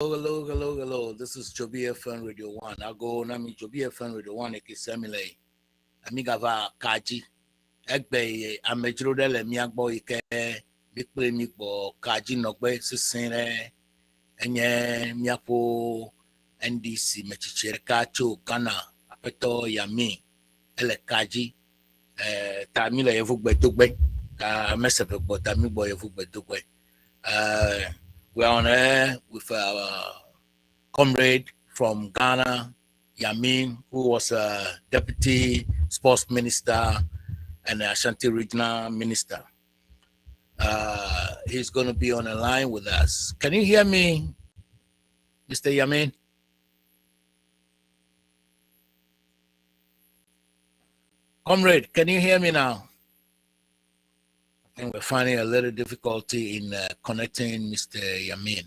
Hello. This is JOBIFM Radio 1. I go nami JOBIFM Radio 1 ekisemile. Amigava kaji. Egbe amejro de le miagbo ike bikple migbo kaji nogbe sisire enye miapo NDC mechichere kacho Ghana apeto Yammin ele kaji tamile yevugbe dogbe ka mesepe bo tamigbo yevugbe dogbe. We're on air with our comrade from Ghana, Yammin, who was a deputy sports minister and Ashanti regional minister. He's going to be on a line with us. Can you hear me, Mr. Yammin? Comrade, can you hear me now? I think we're finding a little difficulty in connecting Mr. Yammin,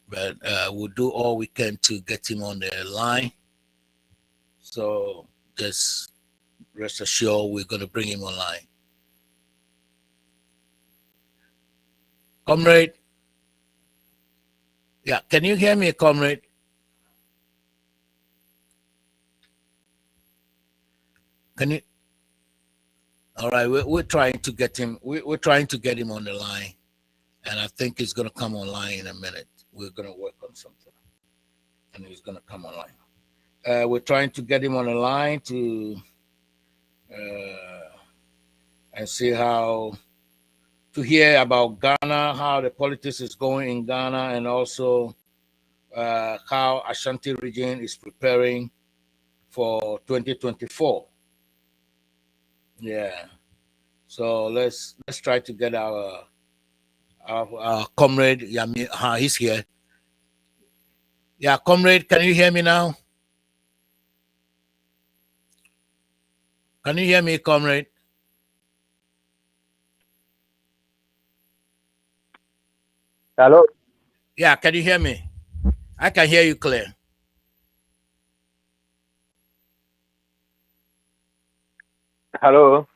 but we'll do all we can to get him on the line. So just rest assured we're going to bring him online. Comrade? Yeah, can you hear me, comrade? Can you? All right, we're trying to get him. We're trying to get him on the line, and I think he's going to come online in a minute. We're going to work on something, and he's going to come online. We're trying to get him on the line to and see how to hear about Ghana, how the politics is going in Ghana, and also how Ashanti region is preparing for 2024. Yeah, so let's try to get our comrade Yammin. He's here. Yeah, comrade, can you hear me now? Can you hear me, comrade? Hello? Yeah, can you hear me? I can hear you clear. Hello?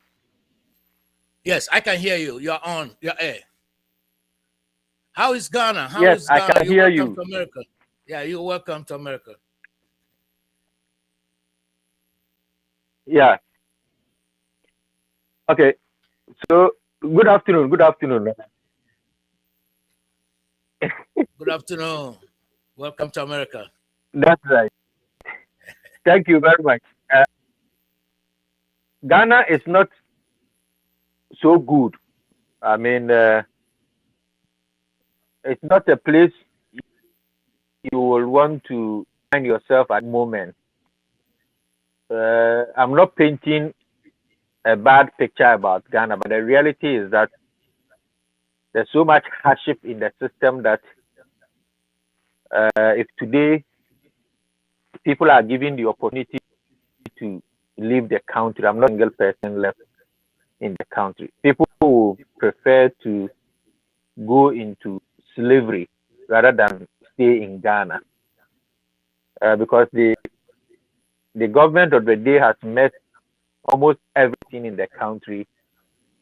Yes, I can hear you. You're on. You're air. How is Ghana? Yes, is Ghana? I can hear you. To America. Yeah, you're welcome to America. Yeah. Okay. So, good afternoon. Good afternoon. Welcome to America. That's right. Thank you very much. Ghana is not so good. I mean, it's not a place you will want to find yourself at the moment. I'm not painting a bad picture about Ghana, but the reality is that there's so much hardship in the system that if today people are given the opportunity to leave the country, I'm not a single person left in the country. People who prefer to go into slavery rather than stay in Ghana because the government of the day has met almost everything in the country,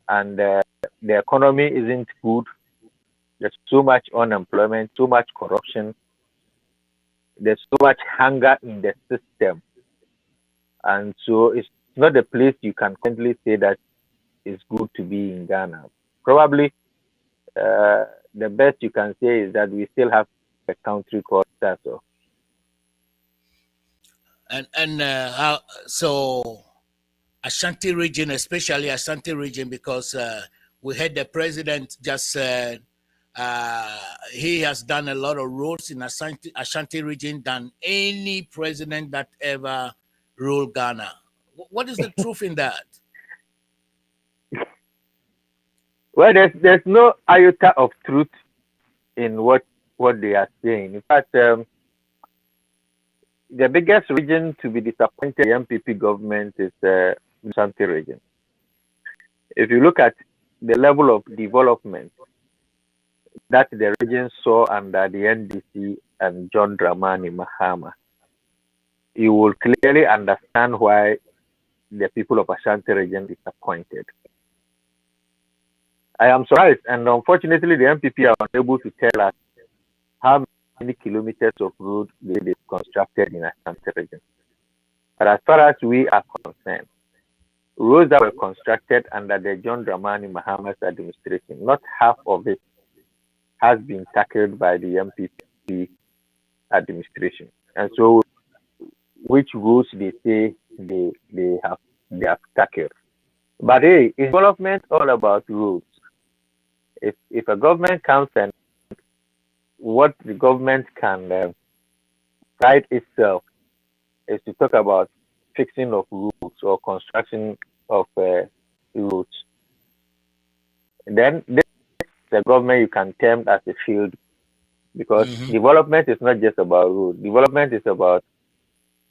and the economy isn't good. There's so much unemployment, so much corruption. There's so much hunger in the system, and so it's not a place you can currently say that it's good to be in Ghana. Probably the best you can say is that we still have a country called Taso. And how so Ashanti region, especially Ashanti region, because we had the president just said he has done a lot of roads in Ashanti region than any president that ever ruled Ghana. What is the truth in that? Well, there's no iota of truth in what they are saying. In fact, the biggest region to be disappointed in the MPP government is the Ashanti region. If you look at the level of development that the region saw under the NDC and John Dramani Mahama, you will clearly understand why the people of Ashanti region is disappointed. I am surprised, and unfortunately, the MPP are unable to tell us how many kilometers of road they've constructed in Ashanti region. But as far as we are concerned, roads that were constructed under the John Dramani Mahama's administration, not half of it has been tackled by the MPP administration. And so, which roads they say they have tackled. But hey, is development all about roads? If a government comes and what the government can pride itself is to talk about fixing of roads or construction of roads, then this is the government you can term as a field, because development is not just about roads. Development is about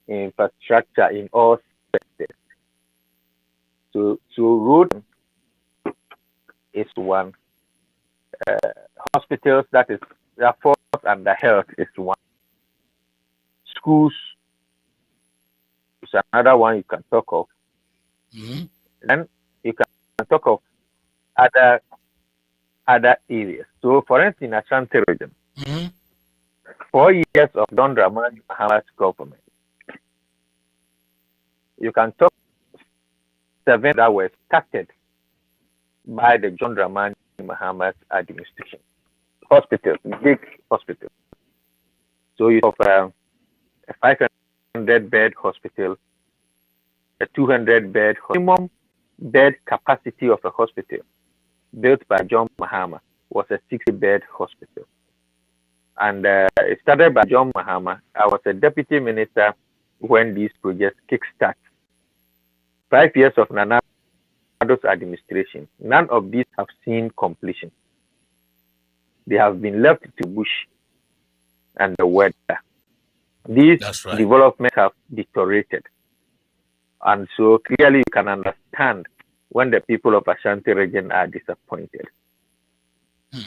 infrastructure in all sectors. So road is one. Hospitals, that falls under health, is one. Schools is another one you can talk of. Then you can talk of other areas. So, for instance, in Ashanti region, 4 years of John Dramani Mahama's government, you can talk 7 that were started by the John Dramani Mahama's administration. Hospitals, big hospitals. So you have a 500-bed hospital, a 200-bed minimum bed capacity of a hospital built by John Mahama was a 60-bed hospital. And it started by John Mahama. I was a deputy minister when these projects kickstart. 5 years of Nana Ado's administration, none of these have seen completion. They have been left to bush and the weather. These developments have deteriorated. And so clearly you can understand when the people of Ashanti region are disappointed.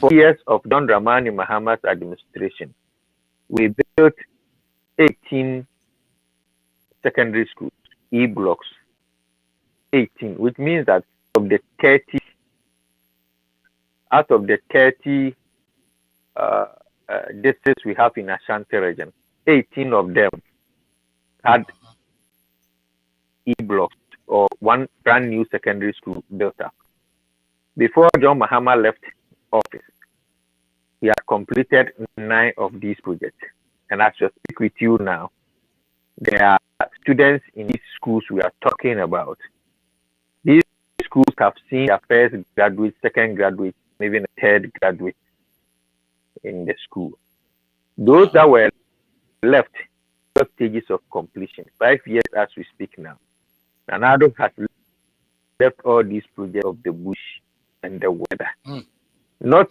4 years of John Dramani Mahama's administration, we built 18 secondary schools, E-blocks, 18, which means that out of the 30 districts we have in Ashanti region, 18 of them had E-blocks or one brand new secondary school built up. Before John Mahama left office, he had completed 9 of these projects. And as I speak with you now, there are students in these schools we are talking about. These schools have seen their first graduate, second graduate, maybe a third graduate in the school. Those that were left, stages of completion, 5 years as we speak now. Nanado has left all these projects of the bush and the weather. Not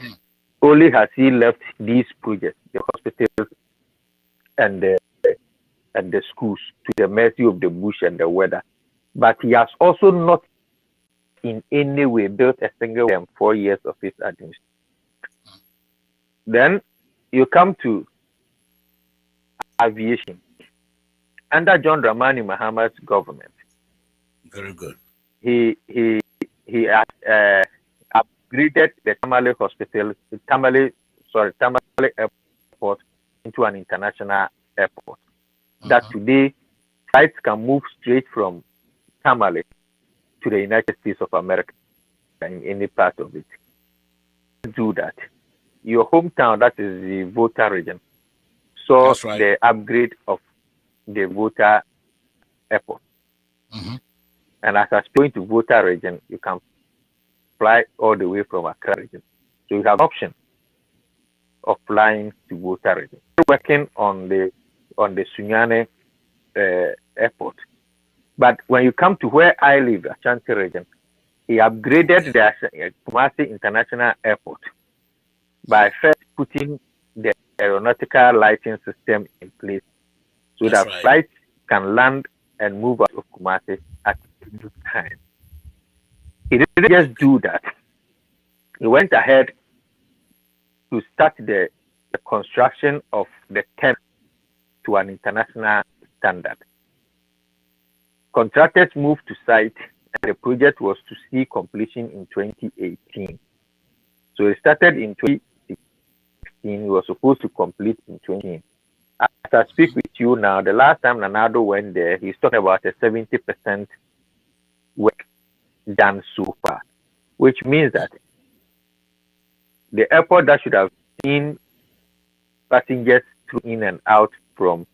only has he left these projects, the hospitals and the schools, to the mercy of the bush and the weather, but he has also not in any way built a single one in 4 years of his administration. Then you come to aviation. Under John Dramani Mahama's government, very good. He upgraded the Tamale Hospital, Tamale Airport into an international airport. That today flights can move straight from Tamale to the United States of America in any part of it. Do that. Your hometown, that is the Volta region, saw the upgrade of the Volta airport. And as I speak to Volta region, you can fly all the way from Accra region. So you have option of flying to Volta region. We're working on the Sunyane airport. But when you come to where I live, Ashanti region, he upgraded the Kumasi International Airport by first putting the aeronautical lighting system in place so that flights can land and move out of Kumasi at any time. He didn't just do that. He went ahead to start the construction of the terminal to an international standard. Contractors moved to site, and the project was to see completion in 2018. So it started in 2016. 2019. He was supposed to complete in 2020. As I speak with you now, the last time Nanado went there, he's talking about a 70% work done so far, which means that the airport that should have seen passengers through in and out from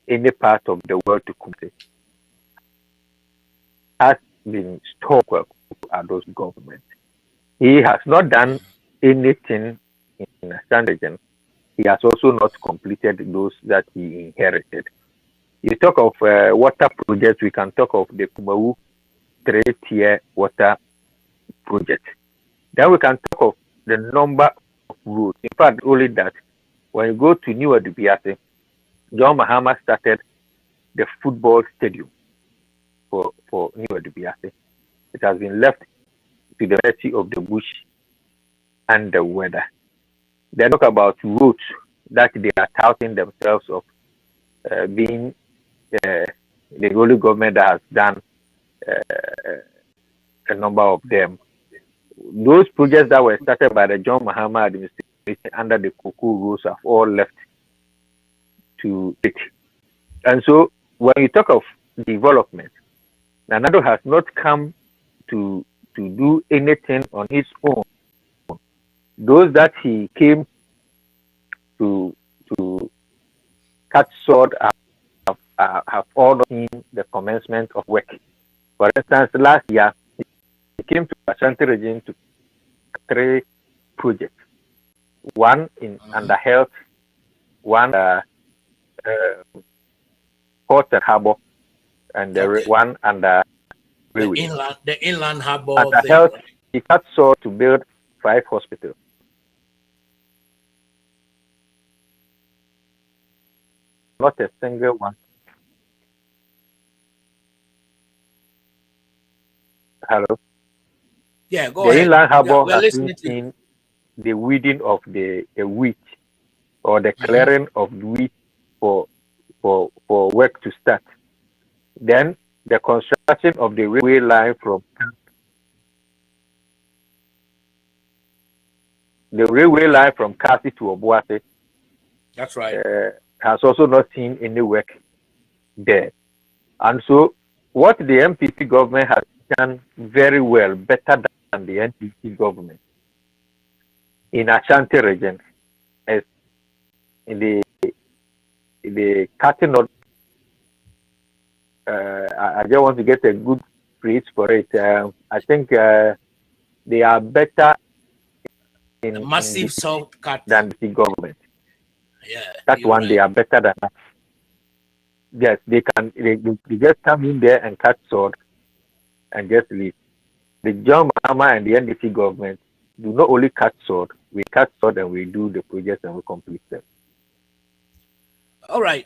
any part of the world to Kumasi has been stopped at those governments. He has not done anything in a region. He has also not completed those that he inherited. You talk of water projects, we can talk of the Kumawu 3-tier water project. Then we can talk of the number of roads. In fact, only that, when you go to New Adubiase, John Mahama started the football stadium for New Adubiase. It has been left to the mercy of the bush and the weather. They talk about roads that they are touting themselves of being the only government that has done a number of them. Those projects that were started by the John Mahama administration under the Kuku rules have all left to it. And so when you talk of development, Nanado has not come to do anything on his own. Those that he came to cut short have all seen the commencement of work. For instance, last year, he came to Ashanti region to 3 projects. One in under health, one port and harbor, and one under railway. The inland harbor Under thing, health, right? he cut short to build 5 hospitals. Not a single one. Hello. Yeah, go The ahead. inland harbor We're has listening to you. seen the weeding of the wheat or the clearing of the wheat for work to start. Then the construction of the railway line from Kasi to Obuasi That's right. has also not seen any work there. And so what the MPP government has done very well, better than the NPP government in Ashanti region, is in the cutting of I just want to get a good phrase for it. I think they are better in Massive salt cut. than the government. Yeah, That's one. right. They are better than us. Yes, they can. They just come in there and cut sword and just leave. The John Mahama and the NDC government do not only cut sword. We cut sword and we do the projects and we complete them. All right.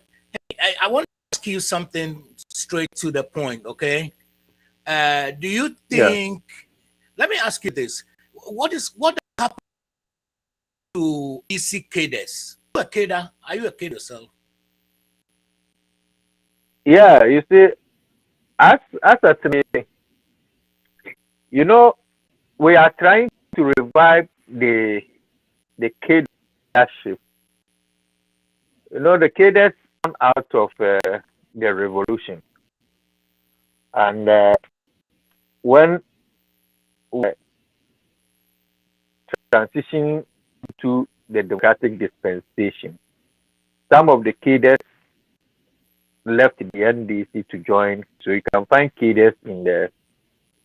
Hey, I want to ask you something straight to the point, okay? Do you think? Let me ask you this: what happened to EC cadres? Are you a cadre? Are you a cadre yourself? Yeah, you see, as at me, you know, we are trying to revive the cadreship. You know, the cadres come out of the revolution, and when we transition to the democratic dispensation, some of the cadres left the NDC to join. So you can find cadres in the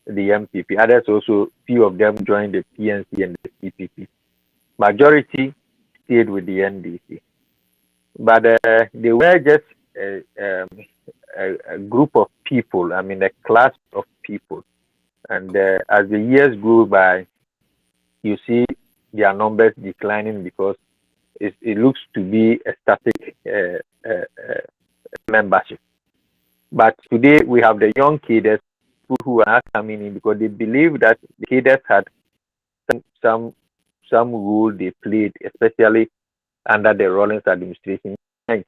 MPP. Others also, few of them joined the PNC and the CPP. Majority stayed with the NDC. But they were just a group of people, I mean, a class of people. And as the years go by, you see their numbers declining because it looks to be a static membership. But today we have the young cadres who are not coming in because they believe that the cadres had some role they played, especially under the Rawlings administration in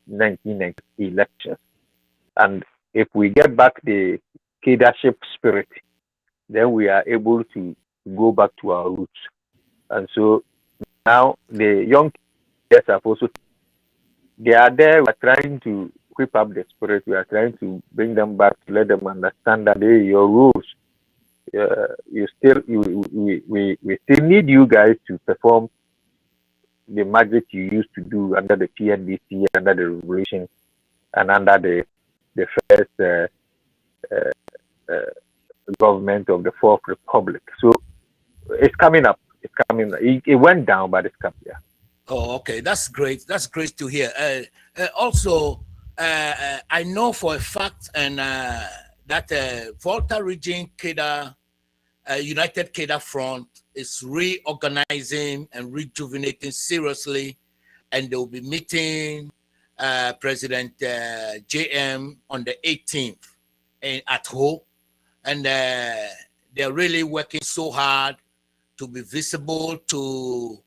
1992-1993 elections. And if we get back the cadreship spirit, then we are able to go back to our roots. And so now the young kids are also, they are there. We are trying to whip up the spirit. We are trying to bring them back to let them understand that hey, your rules. You still we still need you guys to perform the magic you used to do under the PNDC, under the revolution, and under the first uh, government of the Fourth Republic. So it's coming up. It's coming. It went down, but it's coming. Yeah. Oh, okay, that's great. That's great to hear. Also, I know for a fact and that Volta Region Keda United Keda Front is reorganizing and rejuvenating seriously, and they'll be meeting President JM on the 18th at home, and they're really working so hard to be visible, to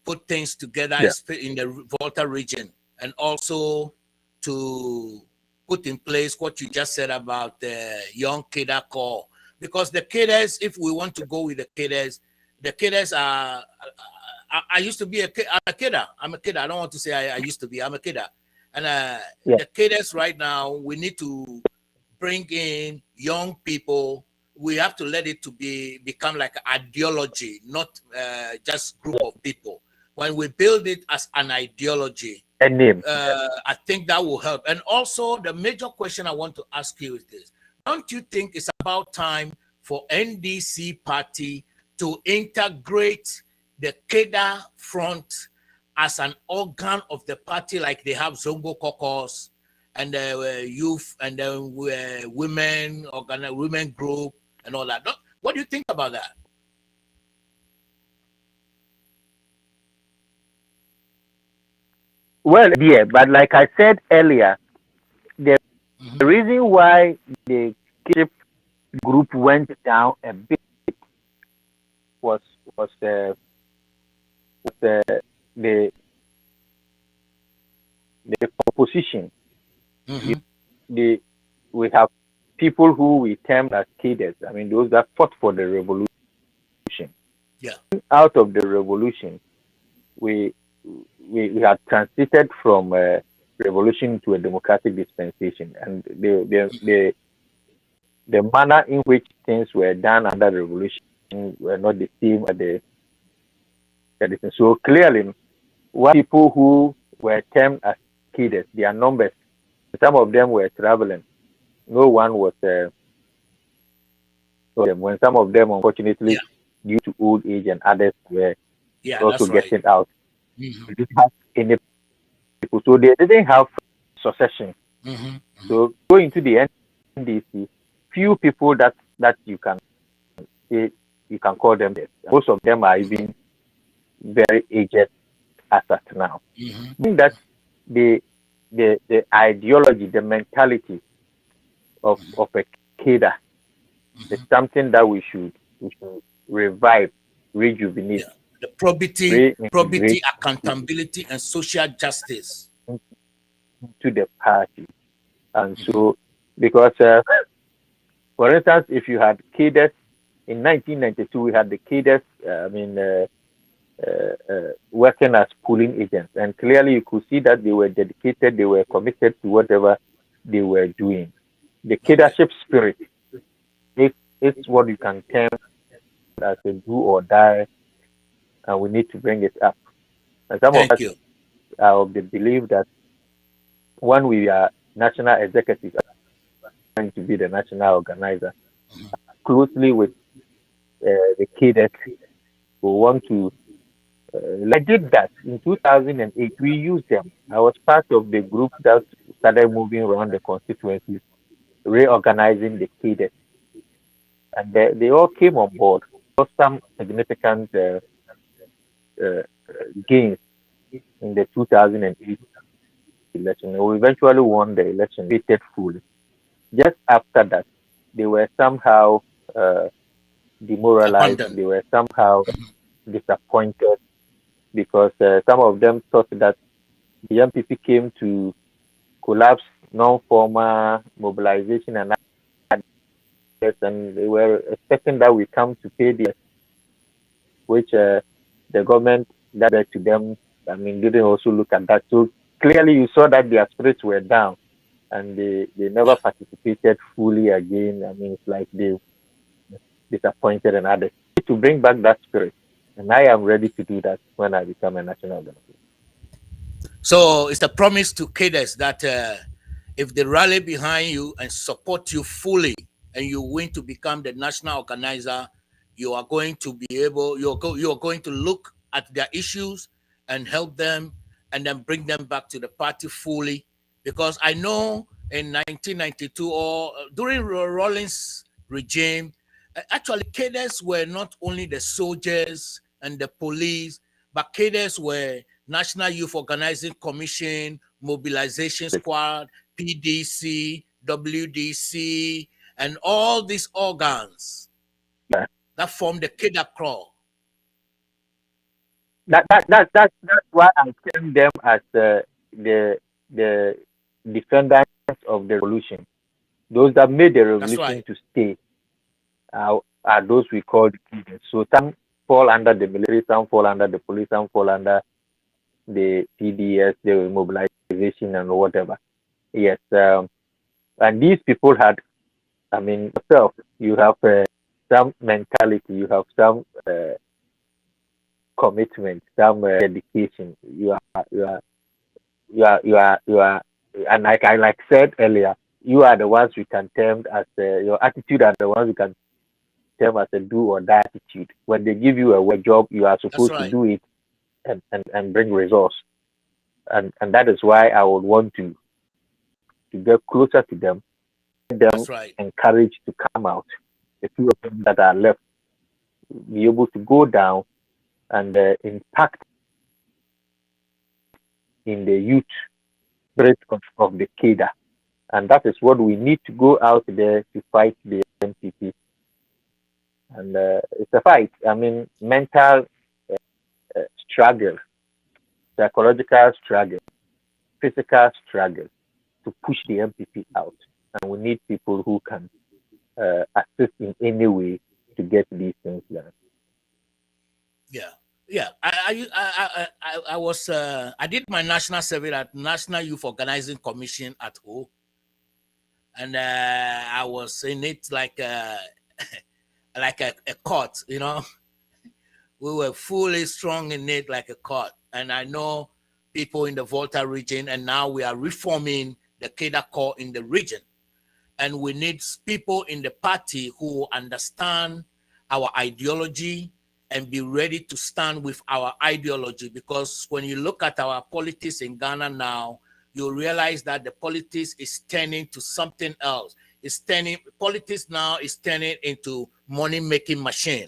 put things together in the Volta region, and also to put in place what you just said about the young Keda core. Because the Kedas, if we want to go with the Kedas are, I used to be I'm a Keda. I'm a Keda. I don't want to say I used to be. I'm a Keda. And the Kedas right now, we need to bring in young people. We have to let it to become like an ideology, not just group of people. When we build it as an ideology, I think that will help. And also, the major question I want to ask you is this. Don't you think it's about time for NDC party to integrate the Keda Front as an organ of the party, like they have Zongo Caucus and youth and women, women group and all that? What do you think about that? Well, yeah, but like I said earlier, the reason why the KIP group went down a bit was the composition. We have people who we term as cadres. I mean, those that fought for the revolution. Yeah. Out of the revolution, we had transited from revolution to a democratic dispensation, and the manner in which things were done under the revolution were not the same at the so clearly, what people who were termed as cadres, their numbers, some of them were traveling. No one was when some of them, unfortunately, due to old age and others were also getting out. They didn't have any people, so they didn't have succession. So going to the NDC, few people that you can say you can call them dead. Most of them are even very aged as at now. I think that the ideology, the mentality of a cadre is something that we should revive, rejuvenate. Yeah. The probity, accountability, and social justice to the party. And so, because, for instance, if you had cadres in 1992, we had the cadres, working as polling agents. And clearly you could see that they were dedicated, they were committed to whatever they were doing. The cadreship spirit it's what you can term as a do or die, and we need to bring it up. And some of us are of the belief that when we are national executives, trying to be the national organizer, closely with the cadres, we want to. I did that in 2008. We used them. I was part of the group that started moving around the constituencies, reorganizing the cadres, and they all came on board. There was some significant gains in the 2008 election. We eventually won the election, voted fully. Just after that, they were somehow demoralized. Abandoned. They were somehow disappointed because some of them thought that the MPP came to collapse non-formal mobilization and they were expecting that we come to pay the which the government that led to them, I mean, didn't also look at that. So clearly you saw that their spirits were down and they never participated fully again. I mean, it's like they disappointed and others. To bring back that spirit. And I am ready to do that when I become a national organization. So it's the promise to cadres that if they rally behind you and support you fully and you win to become the national organizer, you are going to be able, you're going to look at their issues and help them and then bring them back to the party fully. Because I know in 1992 or during Rawlings' regime, actually cadres were not only the soldiers and the police, but cadres were National Youth Organizing Commission, Mobilization Squad, PDC, WDC, and all these organs that form the cadre corps. That's why I term them as the defenders of the revolution. Those that made the revolution to stay are those we call the cadres. So some fall under the military, some fall under the police, some fall under the PDS, the mobilization and whatever. Yes, and these people had, I mean, yourself, you have some mentality, you have some commitment, some dedication. You are, and like I said earlier, you are the ones we can term as your attitude are the ones we can term as a do or die attitude. When they give you a job, you are supposed to do it and bring results. And that is why I would want to get closer to them, encouraged to come out. The few of them that are left, be able to go down and impact in the youth spirit of the cadre. And that is what we need to go out there to fight the MPP. And it's a fight. I mean, mental struggle, psychological struggle, physical struggle to push the MPP out. And we need people who can assist in any way to get these things done. Yeah. I was I did my national survey at National Youth Organizing Commission at home, and I was in it like like a court, you know. We were fully strong in it like a court, and I know people in the Volta region, and now we are reforming the cadre corps in the region, and we need people in the party who understand our ideology and be ready to stand with our ideology. Because when you look at our politics in Ghana now, you realize that the politics is turning to something else. Politics now is turning into money-making machine.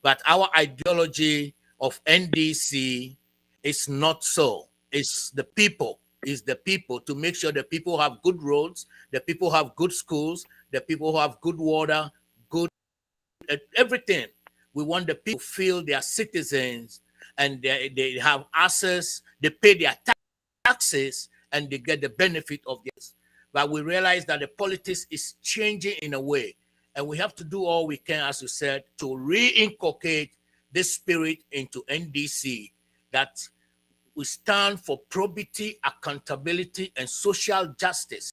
But our ideology of NDC is not so. It's the people. It's the people, to make sure the people have good roads, the people have good schools, the people who have good water, good everything. We want the people to feel they are citizens and they have access, they pay their taxes, and they get the benefit of this. But we realize that the politics is changing in a way, and we have to do all we can, as you said, to reinculcate this spirit into NDC, that we stand for probity, accountability, and social justice.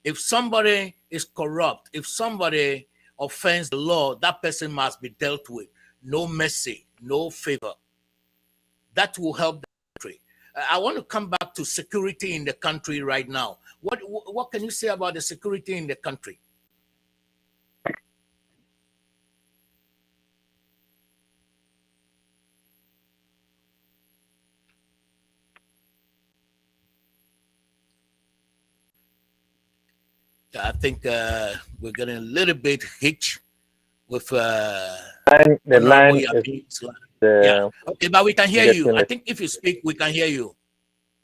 If somebody is corrupt, if somebody offends the law, that person must be dealt with. No mercy, no favor. That will help the country. I want to come back to security in the country right now. What can you say about the security in the country? I think we're getting a little bit hitched with the line is, yeah. Okay, but we can hear you. I think if you speak, we can hear you.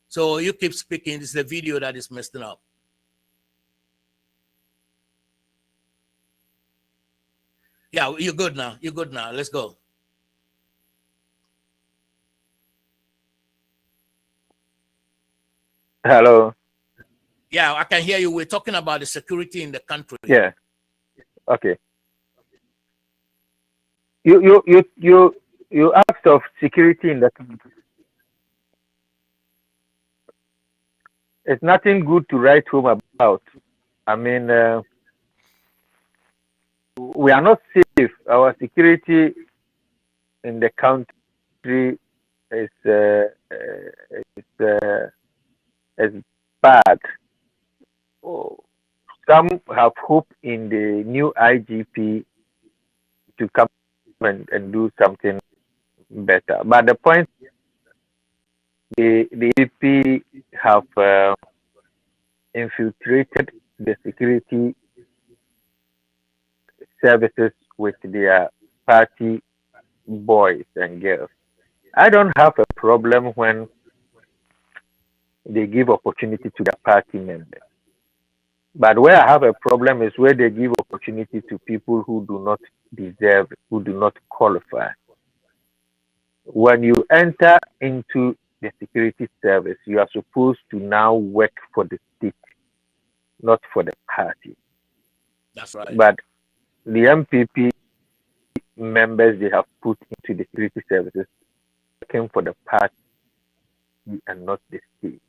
So you keep speaking. It's the video that is messing up. Yeah, you're good now. You're good now. Let's go. Hello. Yeah, I can hear you. We're talking about the security in the country. Yeah. Okay. You You asked of security in the country. It's nothing good to write home about. I mean, we are not safe. Our security in the country is is bad. Oh, some have hope in the new IGP to come and do something better. But the point, the IGP have infiltrated the security services with their party boys and girls. I don't have a problem when they give opportunity to their party members. But where I have a problem is where they give opportunity to people who do not deserve it, who do not qualify. When you enter into the security service, you are supposed to now work for the state, not for the party. That's right. But the MPP members they have put into the security services working for the party and not the state.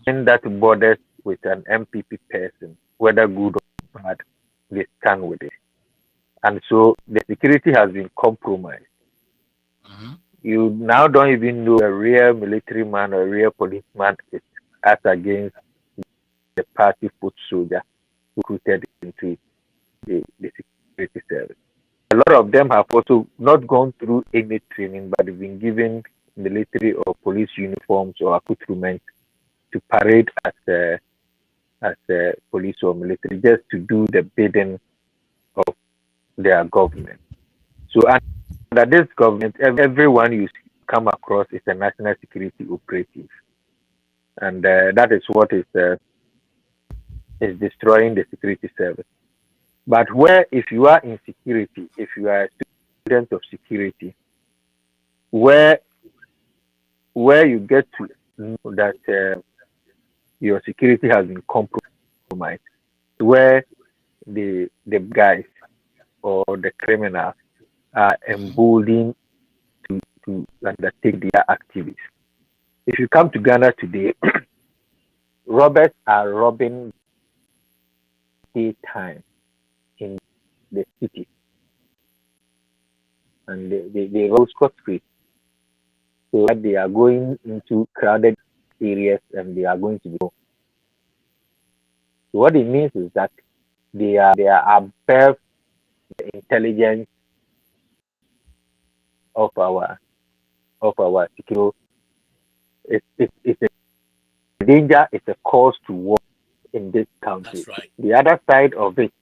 And that borders with an MPP person, whether good or bad, they stand with it. And so the security has been compromised. You now don't even know a real military man or a real policeman is as against the party foot soldier recruited into the security service. A lot of them have also not gone through any training, but have been given military or police uniforms or accoutrements to parade as a police or military, just to do the bidding of their government. So under this government, everyone you come across is a national security operative, and that is what is destroying the security service. But where, if you are in security, if you are a student of security, where you get to know that your security has been compromised, where the guys or the criminals are emboldened to undertake their activities. If you come to Ghana today, robbers are robbing daytime in the city, and they rob scot-free. So they are going into crowded areas and they are going to go. So what it means is that they are above the intelligence of our security. It's a danger. It's a cause to war in this country. That's right. The other side of it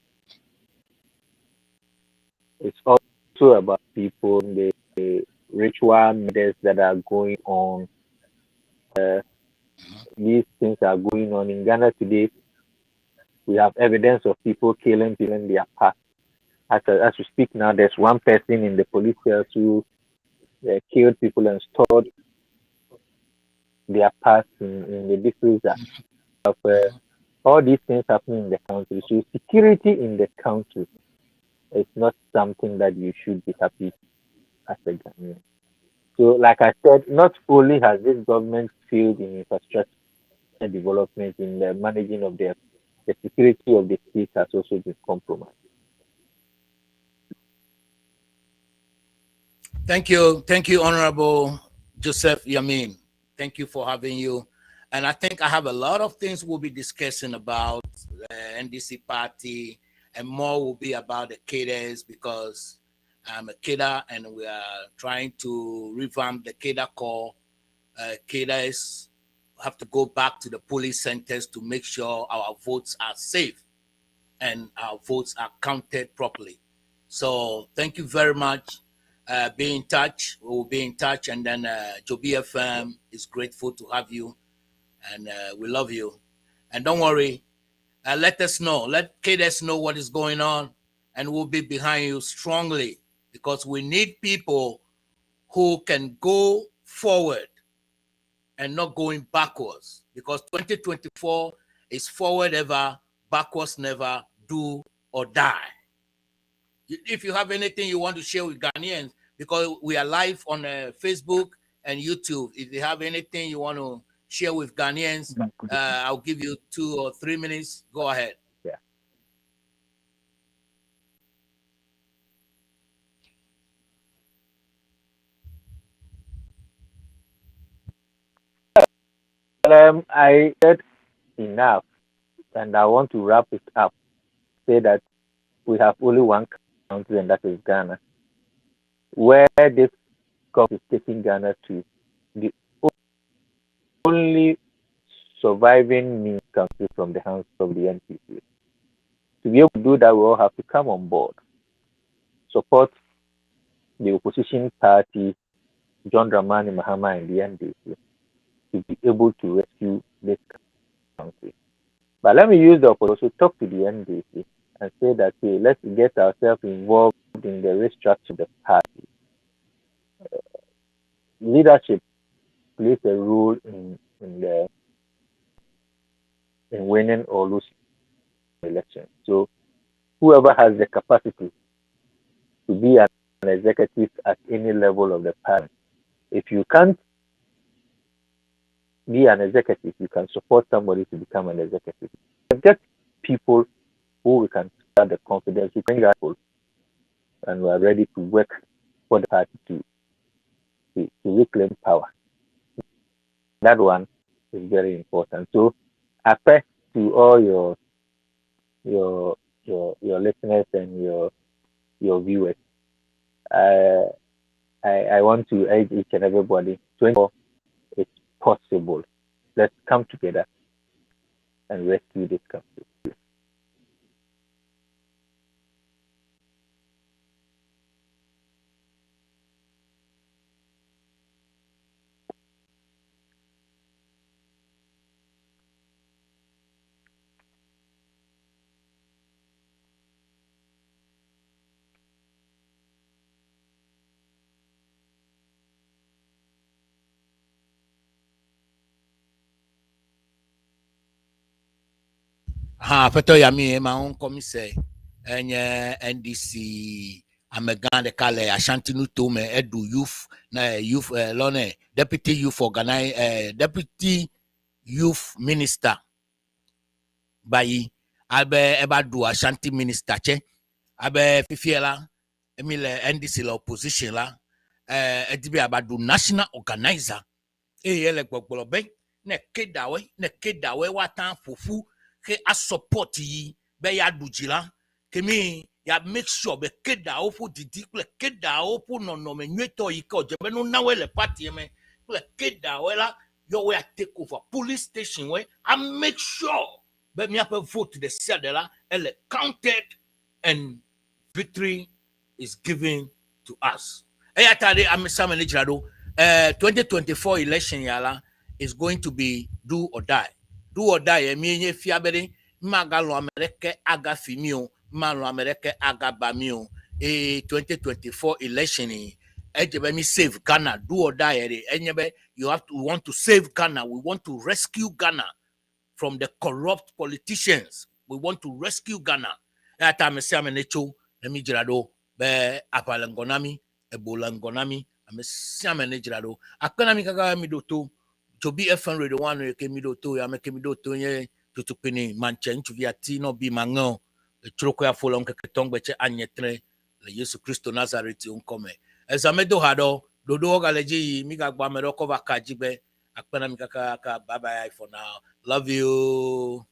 is also about people, the ritual murders that are going on. These things are going on in Ghana today. We have evidence of people killing people in their past. As we speak now, there's one person in the police cells who killed people and stored their past in the diffuser. Of all these things happening in the country. So security in the country is not something that you should be happy as a Ghanaian. So, like I said, not only has this government failed in infrastructure development, in the managing of the security of the state has also been compromised. Thank you, Honorable Joseph Yammin. Thank you for having you. And I think I have a lot of things we'll be discussing about the NDC party, and more will be about the cadres, because I'm a cadre and we are trying to revamp the cadre corps. Cadres have to go back to the police centers to make sure our votes are safe and our votes are counted properly. So thank you very much. Be in touch. We'll be in touch. And then DZOBIFM is grateful to have you. And we love you. And don't worry. Let us know. Let cadres know what is going on. And we'll be behind you strongly, because we need people who can go forward and not going backwards. Because 2024 is forward ever, backwards never, do or die. If you have anything you want to share with Ghanaians because we are live on Facebook and YouTube. If you have anything you want to share with Ghanaians, I'll give you 2 or 3 minutes. Go ahead. Yeah. I said enough, and I want to wrap it up. Say that we have only one country, and that is Ghana. Where this government is taking Ghana to, the only surviving means country from the hands of the NPC. To be able to do that, we all have to come on board, support the opposition party, John Dramani Mahama and the NDC, to be able to rescue this country. But let me use the opportunity to talk to the NDC and say that, hey, let's get ourselves involved in the restructure of the party. Leadership plays a role in winning or losing elections. So whoever has the capacity to be an executive at any level of the party, if you can't be an executive, you can support somebody to become an executive. Get people who we can have the confidence to bring people, and we are ready to work for the party to reclaim power. That one is very important. So I pray to all your listeners and your viewers. I want to urge each and everybody, 24, it's possible. Let's come together and rescue this country. Peter Yammin, my own commissaire, and NDC. Amegan de Kale, Ashanti Nutume, Edu Youth, Youth, Lone, Deputy Youth Organize, Deputy Youth Minister. Bayi, Abe Ebadu Ashanti Minister, Che, Abe Fifiela, Emile NDC la opposition la, Edibi Abadu National Organizer, Ele Gbogbobe, ne kedawe, watan fufu, ke a support yi, be ya dujila, kemi, ya make sure be keda ofu didi, kle keda ofu no me nyeto yi ko, jebe no nawe le party me, kle keda we la, yo we a take over police station we, and make sure, be mi ape vote the side la, ele counted, and victory is given to us. Eyatade amisame ni jirado, 2024 election yala is going to be do or die. Do or die, miye fiabere, magalo Amerike aga fimio, malo Amerike aga bamio. 2024 election, ejebe save Ghana, do or die. We want to save Ghana. We want to rescue Ghana from the corrupt politicians. We want to rescue Ghana. Ata mesame necho, lemi jirado, be apalangonami, ebolangonami. Amesiame nejrado akana mi kaka mi doto DZOBIFMRADIO1 ke mi doto ya me ke mi doto ye Tutukpini Mantse ntuviati no bi mango troko ya folon ke tongbe che anyetre le Yesu Kristo Nazareth onkome ezamedo hado dodo galeji mi ga gba me roko vakajibe akana mi kaka bye bye for now, love you.